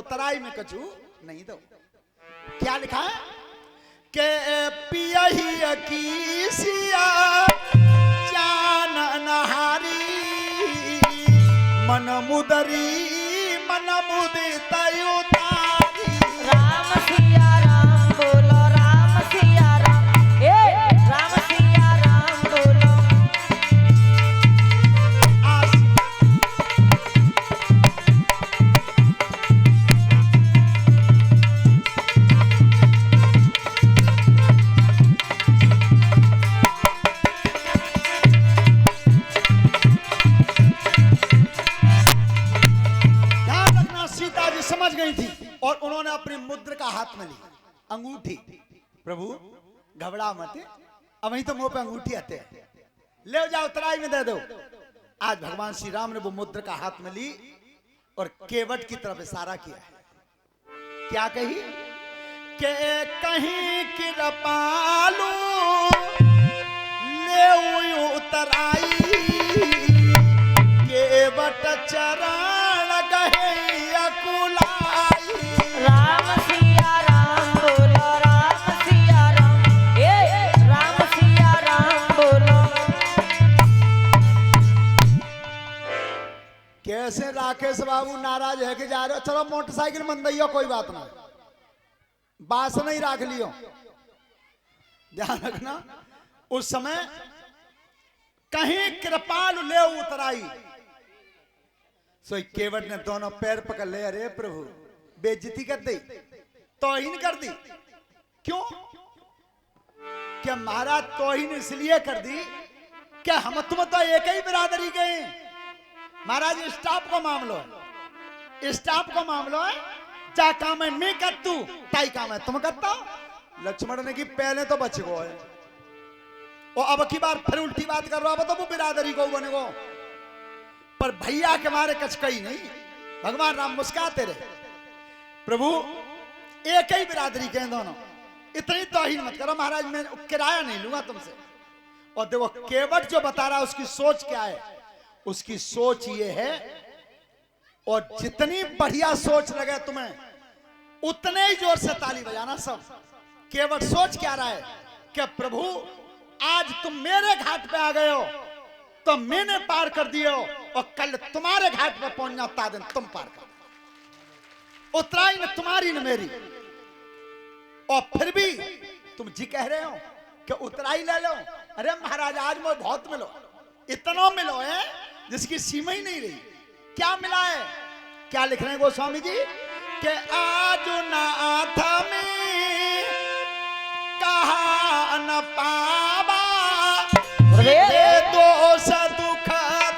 उतराई में कछु नहीं दो। क्या लिखा है के पियही की सिया जान नहारी मन मुदरी मन मुदित उतारी। राम सिया राम बोलो राम सिया राम, राम सिया राम बोलो। समझ गई थी और उन्होंने अपनी मुद्रिका हाथ में ली, अंगूठी। प्रभु घबरा मत, अब वही तो मुंह पे अंगूठी आते हैं, ले जाओ तराई में दे दो। आज भगवान श्री राम ने वो मुद्रिका हाथ में ली और केवट की तरफ इशारा किया है। क्या कही के कहीं कृपालु ले उतराई केवट चरण गहे अकुलाई। राम सिया राम बोलो राम सिया राम, राम सिया राम बोलो। कैसे राकेश बाबू नाराज है कि जा रहे हो? चलो मोटरसाइकिल मंदियो, कोई बात ना, बास नहीं राख लियो, ध्यान रखना। उस समय कहीं कृपालु ले उतराई, सो केवट ने दोनों पैर पकड़ ले। अरे प्रभु बेइज्जती कर दी, तौहीन कर दी। क्यों? क्या महाराज तौहीन इसलिए कर दी क्या हम तुम तो एक ही बिरादरी के हैं। महाराज स्टाफ को मामलो है, स्टाफ को मामलो है। जा काम है मैं कर तू, ताई काम है तुम करता। लक्ष्मण ने की पहले तो बच गो है, और अब की बार फिर उल्टी बात कर रहा हो तो वो बिरादरी को बनेगो। पर भैया के मारे कचकई नहीं। भगवान राम मुस्कुराते रहे, प्रभु एक ही बिरादरी के दोनों, इतनी तौहीन मत करो। महाराज मैं किराया नहीं लूंगा तुमसे। और देखो केवट जो बता रहा है उसकी सोच क्या है, उसकी सोच ये है, और जितनी बढ़िया सोच लगे तुम्हें उतने ही जोर से ताली बजाना सब। केवट सोच क्या रहा है कि प्रभु आज तुम मेरे घाट पे आ गए हो तो मैंने पार कर दिए हो, और कल तुम्हारे घाट पे पहुंचना ता दिन तुम पार कर। उतराई न तुम्हारी न मेरी, और फिर भी तुम जी कह रहे हो कि उतराई ले लो। अरे महाराज आज मुझे बहुत मिलो, इतना मिलो है जिसकी सीमा ही नहीं रही। क्या मिला है? क्या लिख रहे हैं गोस्वामी जी कि आज नाथ में कहा न पावा दोष दुख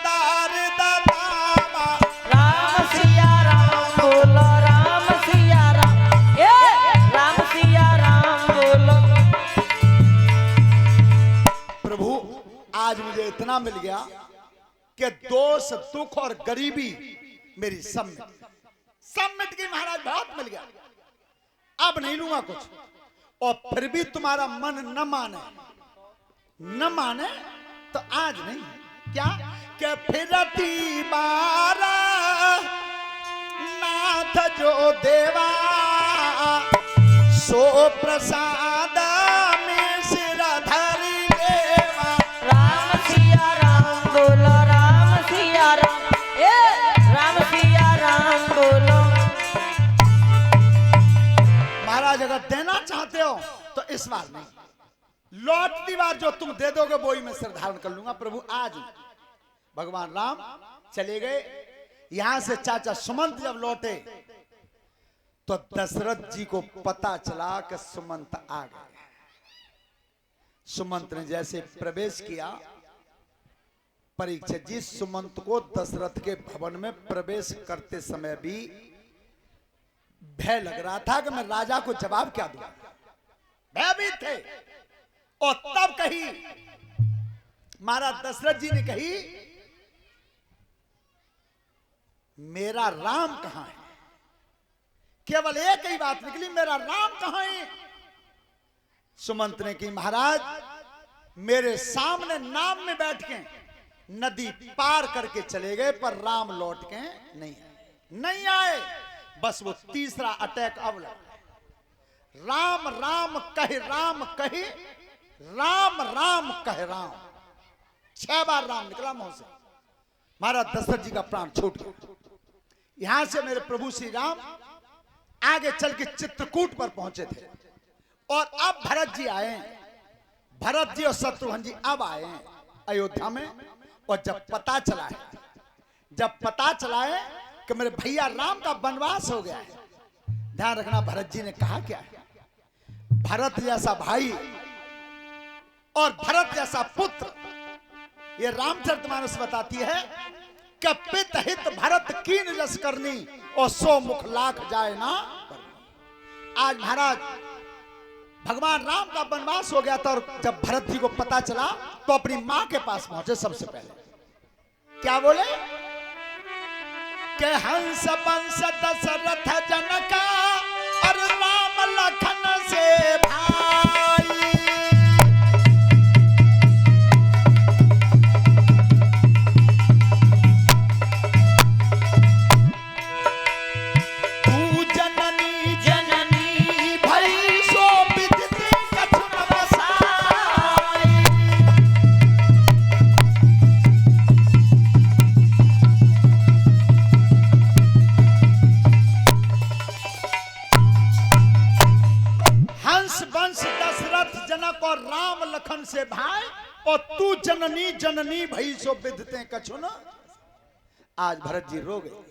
दार दावा। राम सिया राम बोलो राम सिया राम, राम सिया राम बोलो। प्रभु आज मुझे इतना मिल गया कि दोष दुख और गरीबी मेरी सब मिट गई। महाराज बहुत मिल गया, अब नहीं लूंगा कुछ। और फिर भी तुम्हारा मन न माने तो आज नहीं। क्या कि फिरती बारा नाथ जो देवा सो प्रसाद में सिर धरी लेवा। राम सिया राम बोलो राम सिया राम, राम सिया राम बोलो। महाराज अगर देना चाहते हो तो इस बार नहीं, लौटती बार जो तुम दे दोगे वो ही मैं सिर धारण कर लूंगा। प्रभु आज भगवान राम चले गए। यहां से चाचा सुमंत जब लौटे तो दशरथ जी को पता चला कि सुमंत आ गए। सुमंत ने जैसे प्रवेश किया, परीक्षित जी सुमंत को दशरथ के भवन में प्रवेश करते समय भी भय लग रहा था कि मैं राजा को जवाब क्या दूं, भयभीत थे। और तब कही महाराज दशरथ जी ने कही मेरा राम कहां है। केवल एक ही बात निकली, मेरा राम कहां है। सुमंत ने की महाराज मेरे सामने नाम में बैठ के नदी पार करके चले गए, पर राम लौट के नहीं आए। बस वो तीसरा अटैक अब लगा। राम राम कहे राम कहे, राम राम कहे राम, 6 बार राम निकला मुंह से। महाराज दशरथ जी का प्राण छूट गया। यहां से मेरे प्रभु श्री राम आगे चल के चित्रकूट पर पहुंचे थे और अब भरत जी आए। भरत जी और शत्रुघ्न जी अब आए हैं अयोध्या में। और जब पता चला है कि मेरे भैया राम का वनवास हो गया है, ध्यान रखना भरत जी ने कहा क्या है। भरत जैसा भाई और भरत जैसा पुत्र, ये रामचरितमानस बताती है कि पित हित भरत कीन जस करनी और 100 मुख लाख जाए ना। आज महाराज भगवान राम का वनवास हो गया था और जब भरत जी को पता चला तो अपनी मां के पास पहुंचे। सबसे पहले क्या बोले कि हंस वंश दशरथ जनका और राम लखन से भाई, तू जननी जननी भई सो विदित कथन बसाई। हंस वंश दशरथ जनक और राम लखन से भाई, और तू जननी जननी भई सो विदिते कछुन। आज भरत जी रो गए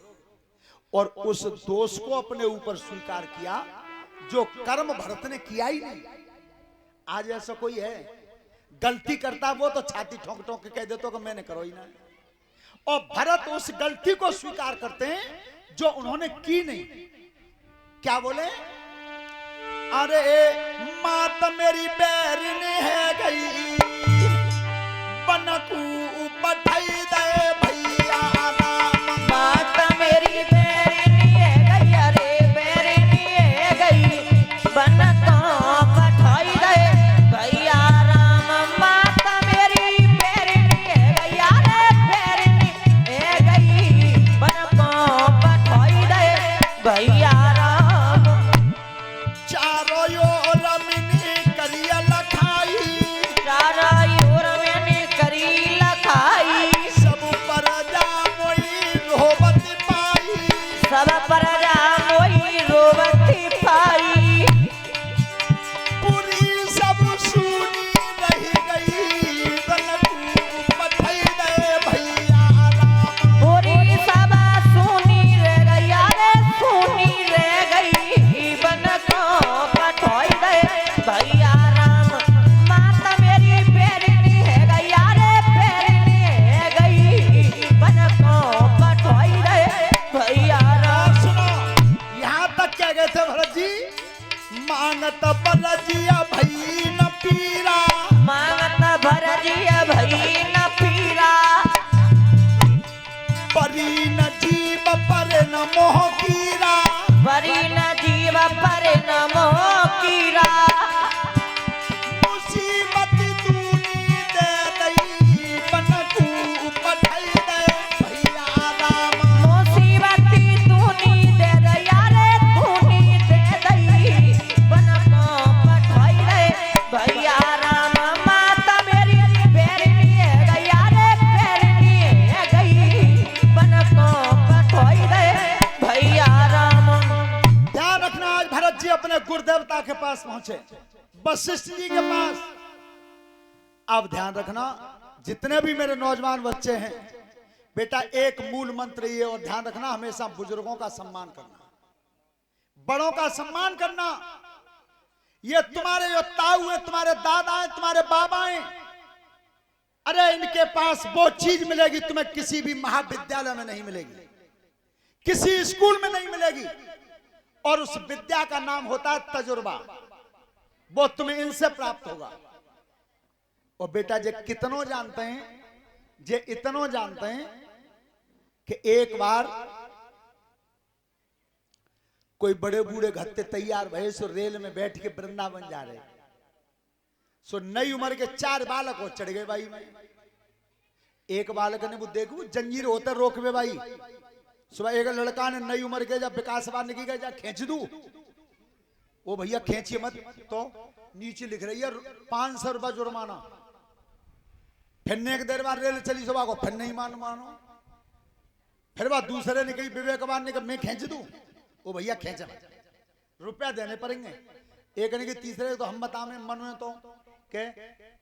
और उस दोष को अपने ऊपर स्वीकार किया जो कर्म भरत ने किया ही नहीं। आज ऐसा कोई है गलती करता वो तो छाती ठोक ठोक के कह देता कि मैंने करो ही ना। और भरत उस गलती को स्वीकार करते हैं जो उन्होंने की नहीं। क्या बोले, अरे मात मेरी बैरिन है गई, बनकू पठाई दे भैया राम। मात मेरी बैरिनी है गई, अरे बैरिनी है गई, बनका पठाई दे भैया राम। मात मेरी बैरिनी है गई, अरे बैरिनी है गई, बनका पठाई दे भैया राम। चारों ओर मिनी करिया लखाई, चारों ओर मैंने करी लखाई, सब पर जा मोई रोबत पाई। सब पर जा मोई रोबती पाई। पूरी सब सुनी रह गई, बनकू पठाई दे भैया राम। पूरी सभा सुनी रह गई, अरे सुनी रह गई, बनका पठाई दे भैया राम। माता मेरी बैरिनी है गई, अरे बैरिनी है गई, बनका पठाई दे भैया और राम। सुनो, यहाँ तक क्या गए थे भरत जी, मांगत बलजिया भई न पीरा, मांगत भरजिया भई न पीरा, परी न जीव पर न मोह कीरा। परी न जीव पर न मोह कीरा। मुसीबत तूनी दे दई, बनकू पठाई दे भैया राम। मुसीबती तूनी दे दई, अरे तूनी दे दई, बनका पठाई दे भैया राम। माता मेरी बैरिनी है गई, अरे बैरिनी है गई, बनका पठाई दे भैया राम। ध्यान रखना, आज भरत जी अपने गुरुदेवता के पास पहुंचे, वशिष्ठ जी के पास। अब ध्यान रखना, जितने भी मेरे नौजवान बच्चे हैं, बेटा एक मूल मंत्र ये और ध्यान रखना, हमेशा बुजुर्गों का सम्मान करना, बड़ों का सम्मान करना। ये तुम्हारे जो ताऊ हैं, तुम्हारे दादा हैं, तुम्हारे बाबा हैं, अरे इनके पास वो चीज मिलेगी तुम्हें किसी भी महाविद्यालय में नहीं मिलेगी, किसी स्कूल में नहीं मिलेगी। और उस विद्या का नाम होता है तजुर्बा, वो तुम्हें इनसे प्राप्त होगा। और बेटा जे कितनों जानते हैं, जे इतनों जानते हैं कि एक बार कोई बड़े बूढ़े घत्ते तैयार भये सो रेल में बैठ के वृंदावन जा रहे, सो नई उम्र के 4 बालक वो चढ़ गए भाई में। एक बालक ने वो देखो जंजीर होते रोकवे भाई, सुबह एक लड़का ने नई उम्र के जब विकास सभा निकली गई, जा खींच दू, वो भैया खींचिए मत, तो नीचे लिख रही है 500 रुपये जुर्माना। फिर एक देर बाद रेल चली सुबह को, फिर नहीं मानो। फिर बात दूसरे ने कही, विवेकवान ने कहा मैं खींच दूं, वो भैया खींचा, रुपया देने पड़ेंगे। एक ने कि तीसरे तो हम बता में मन में तो के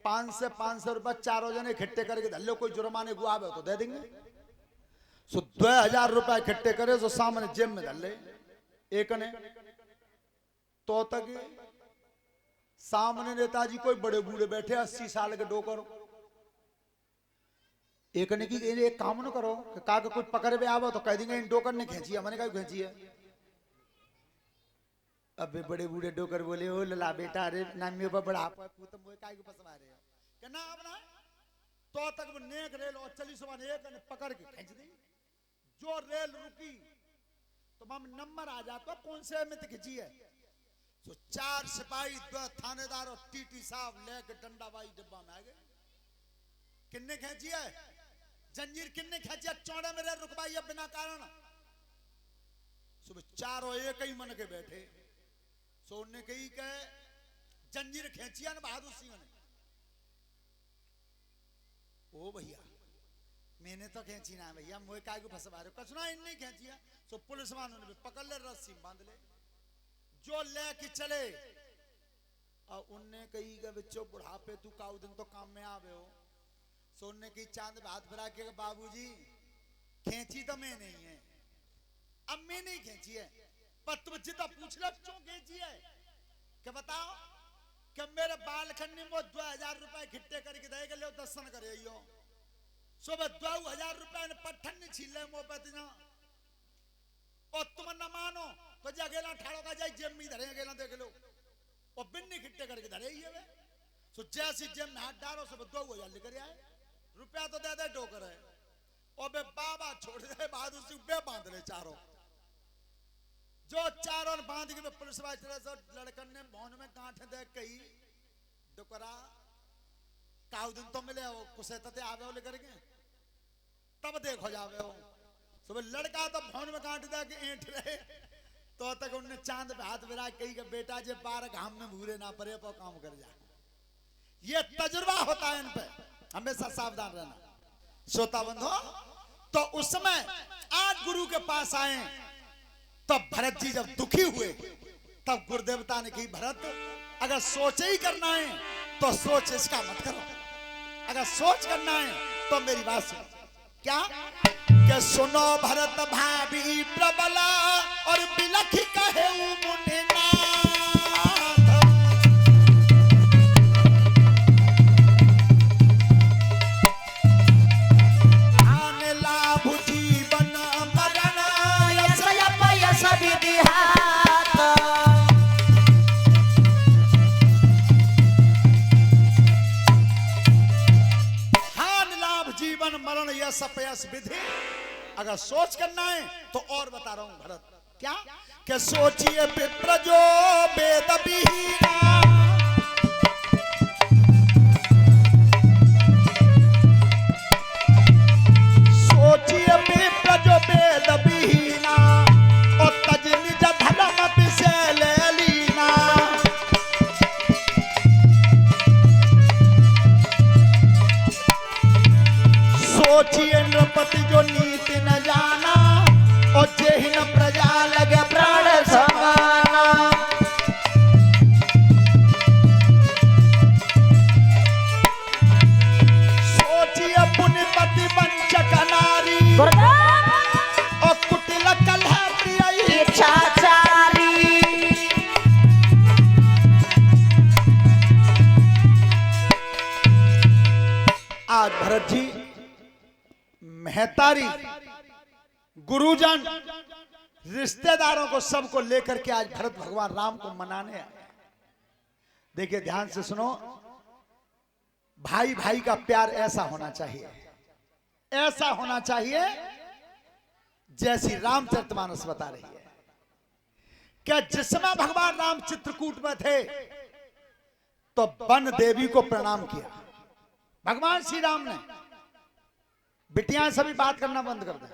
500 से 500 रुपये चारों जने इकट्ठे करके धल्लो, कोई जुर्माने को आवे तो दे देंगे। सो 2000 रुपये इकट्ठे करे, तो सामने जेब में धल्ले। एक ने तो तक सामने नेताजी कोई बड़े बूढ़े बैठे 80 साल के डोकर। एक ने की एक काम न करो, का कुछ पकड़ में आवो तो कह देंगे इन डोकर ने खींची है, मैंने कहा खींची है। अब बड़े बूढ़े डोकर बोले, ओ लला बेटा, अरे नामी ऊपर बड़ा तो मोए काय के फसवा रहे हो कि ना अपना। तो तक वो नेक रेल और चली सुबह एक ने पकड़ के खींच दी। जो रेल रुकी तो हम नंबर आ जाता कौन से में खींची है। तो 4 सिपाही, 2 थानेदार और टीटी साहब लेके डंडाबाजी डिब्बा में आ गए। किन्ने खींची है जंजीर, किन्ने खींची है चौड़े में रेल रुकवाई है बिना कारण। सुबह चारों एक ही मन के बैठे। सो ने कही के जंजीर खींचिया ना बहादुर सिंह ने। ओ भैया मैंने तो खींची ना भैया, मोए काय को फंसवा रहे हो, कछुना इन नहीं खींचिया। सो पुलिस वालों ने पकड़ ले, रस्सी बांध ले, जो लेके चले। और उनने कही के बच्चों बुढ़ापे तू काउ दिन तो काम में आवे हो। सोने की चांद पे हाथ फिरा के बाबूजी खींची तो मैं नहीं है, अब मैं नहीं खींची है, पर तुम जितना पूछ लो क्यों खींची है, क्या बताओ कि मेरे बाल खन्नी में 2000 रुपए इकट्ठे करके दे के ले दर्शन करे यो। सुबह 2000 रुपए ने पट्ठन नहीं छीन ले मुंह पे तना। और तुम न मानो तो जगेला ठाड़ो का जाए जेब में धरे गेला देख लो, और बिन्नी इकट्ठे करके धरे ही है। सो जैसी जेब में हाथ डालो सब 2000 लेकर आए, रुपया तो दे दे टोकर है। और बे बाबा छोड़ दे बहादुर सिंह बे बांध ले चारों। जो चारों बांध के पुलिस वाले से लड़कन ने भौन में गांठ दे कही डुकरा काउ दिन तो मिले हो कुछ तते आवे हो लेकर के तब देखो जावे हो। सुबह लड़का तो भौन में गांठ दे के ऐंठ रहे। तो तक उनने चांद पे हाथ मिला कही के बेटा जे 12 घाम में भूरे ना पड़े तो काम कर जा। ये तजुर्बा होता है इन पे, हमेशा सावधान रहना। श्रोता बंधु, तो उस समय आज गुरु के पास आए तो भरत जी जब दुखी हुए तब गुरुदेवता ने कही, भरत अगर सोच ही करना है तो सोच इसका मत करो, अगर सोच करना है तो मेरी बात सुनो। क्या कि सुनो भरत भाभी प्रबला और बिलख कहे मुनि नाथ। आने लाभ जीवन मरण यश यश विधि हाथ। हान लाभ जीवन मरण यश अपयश विधि। अगर सोच करना है तो और बता रहा हूं भरत, क्या कि सोचिए विप्र जो वेद विहीना। सोचिए विप्र जो वेद विहीना और तज निज धर्म विषय ले लीना। सोचिए नृपति जो नीति न जाना और जेहि न प्रजा लगे प्राण समाना। सोचिए पुण्यपति वंचक नारी और कुटिल कलह प्रिय इच्छाचारी। आज भरत जी महतारी गुरुजन रिश्तेदारों को सबको लेकर के आज भरत भगवान राम को मनाने आए। देखिए ध्यान से सुनो, भाई भाई का प्यार ऐसा होना चाहिए, ऐसा होना चाहिए जैसी रामचरितमानस बता रही है। क्या जिसमें भगवान राम चित्रकूट में थे तो वन देवी को प्रणाम किया भगवान श्री राम ने। बिटियां सभी बात करना बंद कर दें।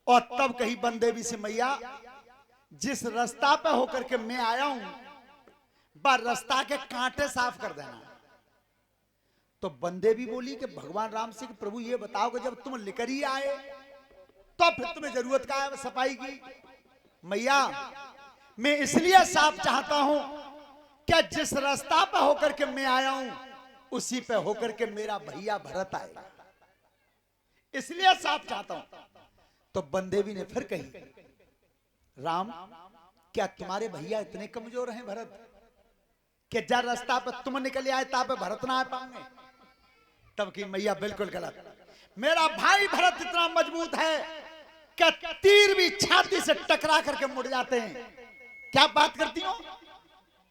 और तब कही वन देवी से, मैया जिस रास्ता पे होकर के मैं आया हूं वह रास्ता के कांटे साफ कर देना। तो वन देवी बोली कि भगवान राम से कि प्रभु ये बताओ कि जब तुम लेकर ही आए तो फिर तुम्हें जरूरत क्या है सफाई की। मैया मैं इसलिए साफ चाहता हूं कि जिस रास्ता पे होकर के मैं आया हूं उसी पे होकर के मेरा भैया भरत आएगा, इसलिए साफ चाहता हूं। तो वन देवी ने फिर कही, राम क्या तुम्हारे भैया इतने कमजोर हैं भरत कि जा रास्ता पे तुम निकल आए ता पे भरत ना आ पाएंगे? तब की मैया बिल्कुल गलत, मेरा भाई भरत इतना मजबूत है कि तीर भी छाती से टकरा करके मुड़ जाते हैं। क्या बात करती हो?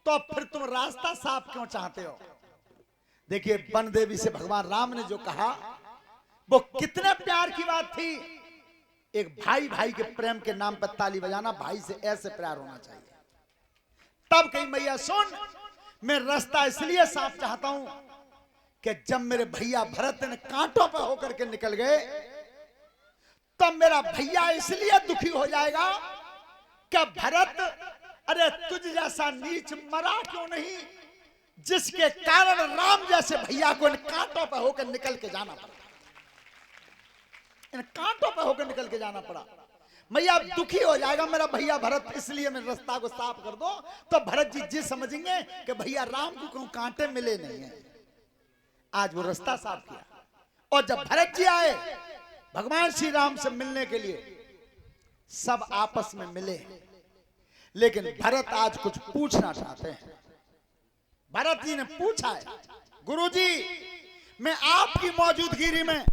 तो फिर तुम रास्ता साफ क्यों चाहते हो? देखिए वन देवी से भगवान राम ने जो कहा वो कितने प्यार की बात थी। एक भाई भाई के प्रेम के नाम पर ताली बजाना, भाई से ऐसे प्यार होना चाहिए। तब कही मैया सुन, मैं रास्ता इसलिए साफ चाहता हूं कि जब मेरे भैया भरत ने कांटों पर होकर के निकल गए तब मेरा भैया इसलिए दुखी हो जाएगा कि भरत अरे तुझ जैसा नीच मरा क्यों नहीं, जिसके कारण राम जैसे भैया को इन कांटों पर होकर निकल के जाना पड़ा, इन कांटों पर होकर निकल के जाना पड़ा। मैया दुखी हो जाएगा मेरा भैया भरत, इसलिए मैं रास्ता को साफ कर दो। तो भरत जी समझेंगे कि भैया राम को कोई कांटे मिले नहीं है। आज वो रास्ता साफ किया और जब भरत जी आए भगवान श्री राम से मिलने के लिए, सब आपस में मिले, लेकिन भरत आज कुछ पूछना चाहते हैं। भरत जी ने पूछा है, गुरुजी मैं आपकी मौजूदगी में